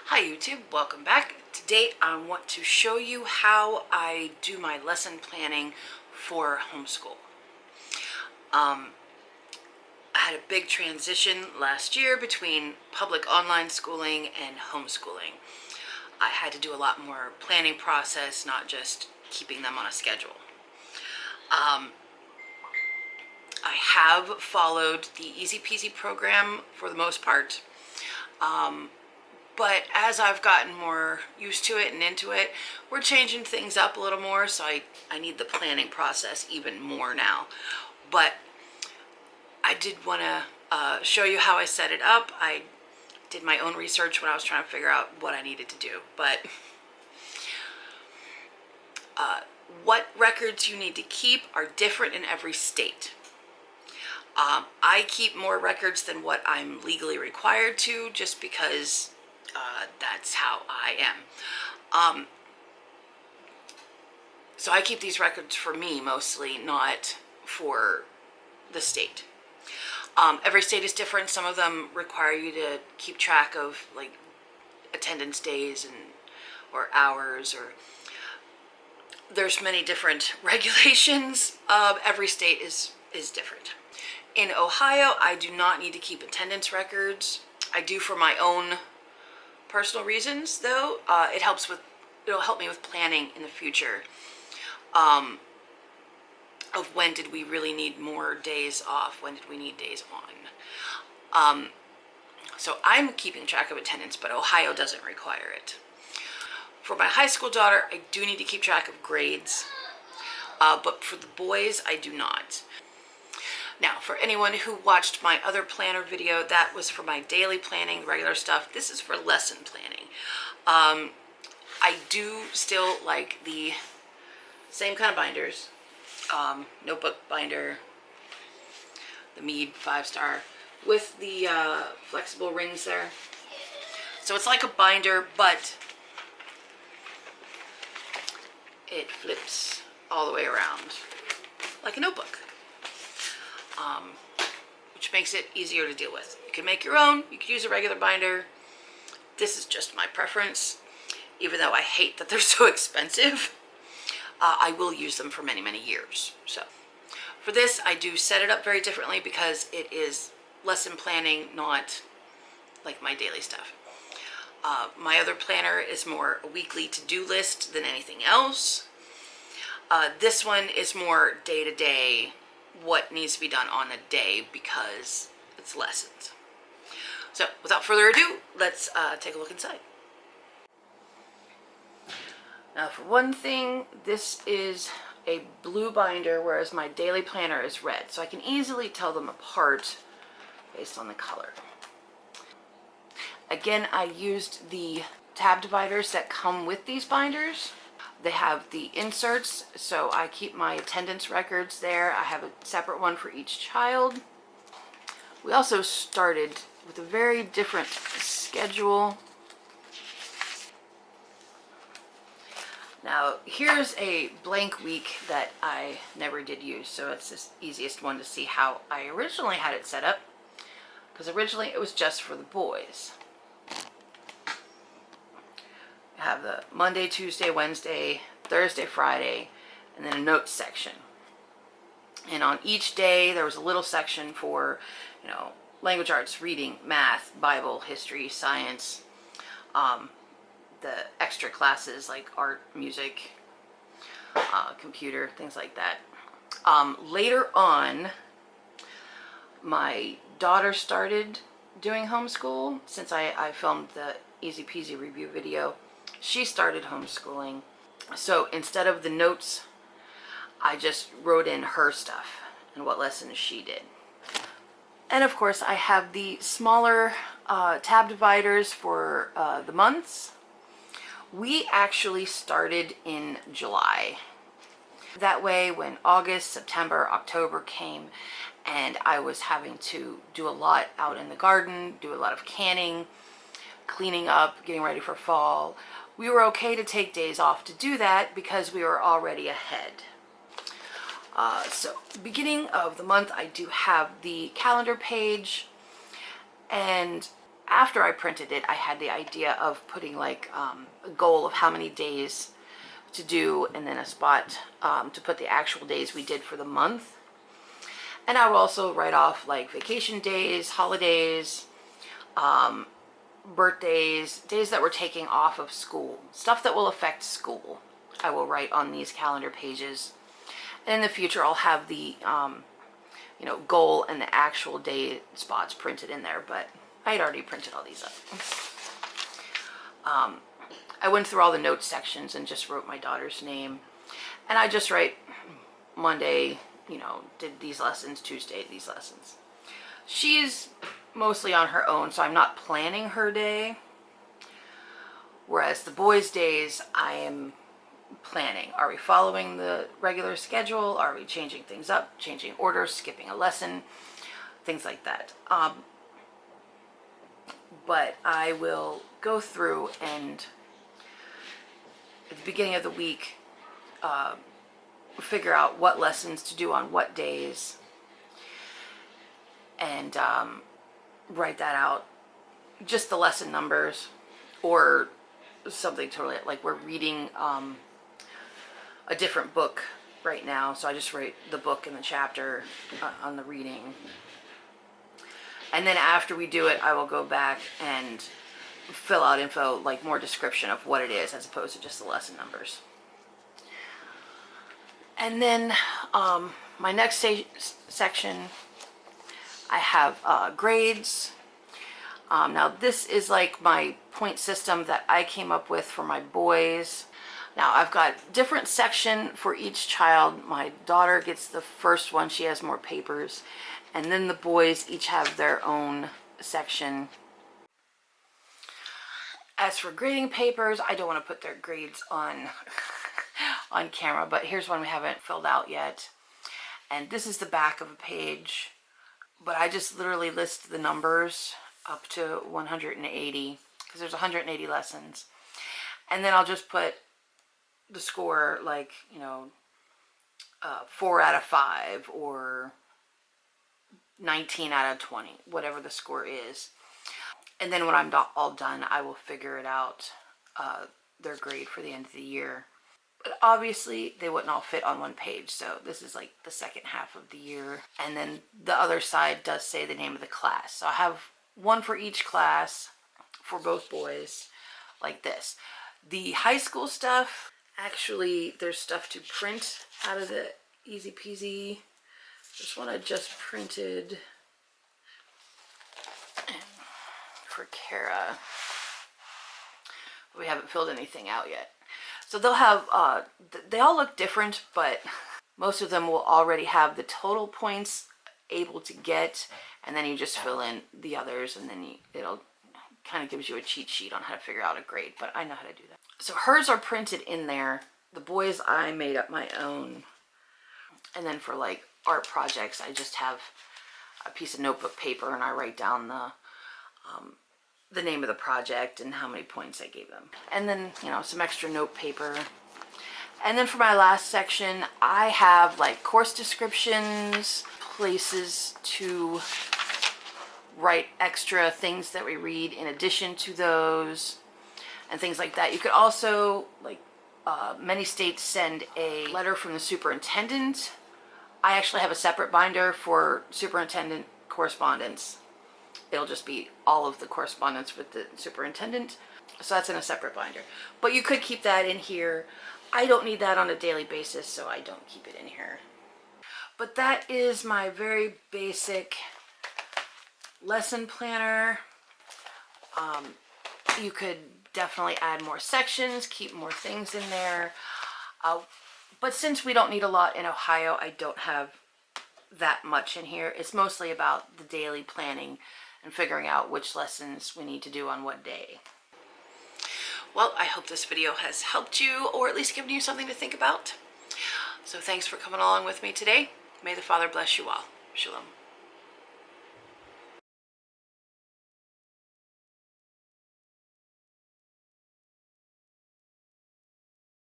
Hi YouTube, welcome back. Today I want to show you how I do my lesson planning for homeschool. I had a big transition last year between public online schooling and homeschooling. I had to do a lot more planning process, not just keeping them on a schedule. I have followed the Easy Peasy program for the most part. But as I've gotten more used to it and into it, we're changing things up a little more, so I need the planning process even more now. But I did want to show you how I set it up. I did my own research when I was trying to figure out what I needed to do. But what records you need to keep are different in every state. I keep more records than what I'm legally required to, just because that's how I am. So I keep these records for me mostly, not for the state. Every state is different. Some of them require you to keep track of like attendance days or hours, or there's many different regulations. Every state is different. In Ohio, I do not need to keep attendance records. I do for my own personal reasons, though. It'll help me with planning in the future, of when did we really need more days off, when did we need days on. So I'm keeping track of attendance, but Ohio doesn't require it. For my high school daughter, I do need to keep track of grades, but for the boys, I do not. Now, for anyone who watched my other planner video, that was for my daily planning, regular stuff. This is for lesson planning. I do still like the same kind of binders. Notebook binder, the Mead 5-star, with the flexible rings there. So it's like a binder, but it flips all the way around, like a notebook. Which makes it easier to deal with. You can make your own, you can use a regular binder. This is just my preference. Even though I hate that they're so expensive, I will use them for many, many years. So for this, I do set it up very differently because it is lesson planning, not like my daily stuff. My other planner is more a weekly to-do list than anything else. This one is more day-to-day, what needs to be done on a day, because it's lessons. So without further ado, let's take a look inside. Now, for one thing, this is a blue binder, whereas my daily planner is red, so I can easily tell them apart based on the color. Again, I used the tab dividers that come with these binders. They have the inserts, so I keep my attendance records there. I have a separate one for each child. We also started with a very different schedule. Now, here's a blank week that I never did use, so it's the easiest one to see how I originally had it set up, because originally it was just for the boys. I have the Monday, Tuesday, Wednesday, Thursday, Friday, and then a notes section. And on each day, there was a little section for, language arts, reading, math, Bible, history, science, the extra classes like art, music, computer, things like that. Later on, my daughter started doing homeschool. Since I filmed the Easy Peasy review video, she started homeschooling. So instead of the notes, I just wrote in her stuff and what lessons she did. And of course, I have the smaller tab dividers for the months. We actually started in July. That way, when August, September, October came, and I was having to do a lot out in the garden, do a lot of canning, cleaning up, getting ready for fall, we were okay to take days off to do that because we were already ahead. So beginning of the month, I do have the calendar page, and after I printed it, I had the idea of putting like a goal of how many days to do, and then a spot to put the actual days we did for the month. And I will also write off like vacation days, holidays, birthdays, days that we're taking off of school, stuff that will affect school. I will write on these calendar pages. And in the future, I'll have the goal and the actual day spots printed in there, but I had already printed all these up. I went through all the notes sections and just wrote my daughter's name. And I just write Monday, did these lessons, Tuesday, these lessons. She's mostly on her own, so I'm not planning her day. Whereas the boys' days, I am planning. Are we following the regular schedule? Are we changing things up, changing orders, skipping a lesson, things like that. But I will go through and at the beginning of the week figure out what lessons to do on what days, and write that out, just the lesson numbers, or something totally, like we're reading a different book right now, so I just write the book and the chapter on the reading. And then after we do it, I will go back and fill out info, like more description of what it is, as opposed to just the lesson numbers. And then my next section, I have grades. Now this is like my point system that I came up with for my boys. Now I've got different section for each child. My daughter gets the first one, she has more papers. And then the boys each have their own section. As for grading papers, I don't want to put their grades on on camera, but here's one we haven't filled out yet. And this is the back of a page, but I just literally list the numbers up to 180 because there's 180 lessons. And then I'll just put the score, like, 4 out of 5 or 19 out of 20, whatever the score is. And then when I'm all done, I will figure it out, their grade for the end of the year. But obviously they wouldn't all fit on one page, so this is like the second half of the year. And then the other side does say the name of the class. So I have one for each class for both boys, like this. The high school stuff, actually there's stuff to print out of the Easy Peasy. This one I just printed for Kara. We haven't filled anything out yet. So they'll have, they all look different, but most of them will already have the total points able to get, and then you just fill in the others, and then it'll kind of gives you a cheat sheet on how to figure out a grade, but I know how to do that. So hers are printed in there. The boys, I made up my own. And then for like art projects, I just have a piece of notebook paper and I write down the name of the project and how many points I gave them. And then, some extra note paper. And then for my last section, I have like course descriptions, places to write extra things that we read in addition to those, and things like that. You could also, like, many states send a letter from the superintendent. I actually have a separate binder for superintendent correspondence. It'll just be all of the correspondence with the superintendent. So that's in a separate binder. But you could keep that in here. I don't need that on a daily basis, so I don't keep it in here. But that is my very basic lesson planner. You could definitely add more sections, keep more things in there. But since we don't need a lot in Ohio, I don't have that much in here. It's mostly about the daily planning and figuring out which lessons we need to do on what day. Well, I hope this video has helped you, or at least given you something to think about. So thanks for coming along with me today. May the Father bless you all. Shalom.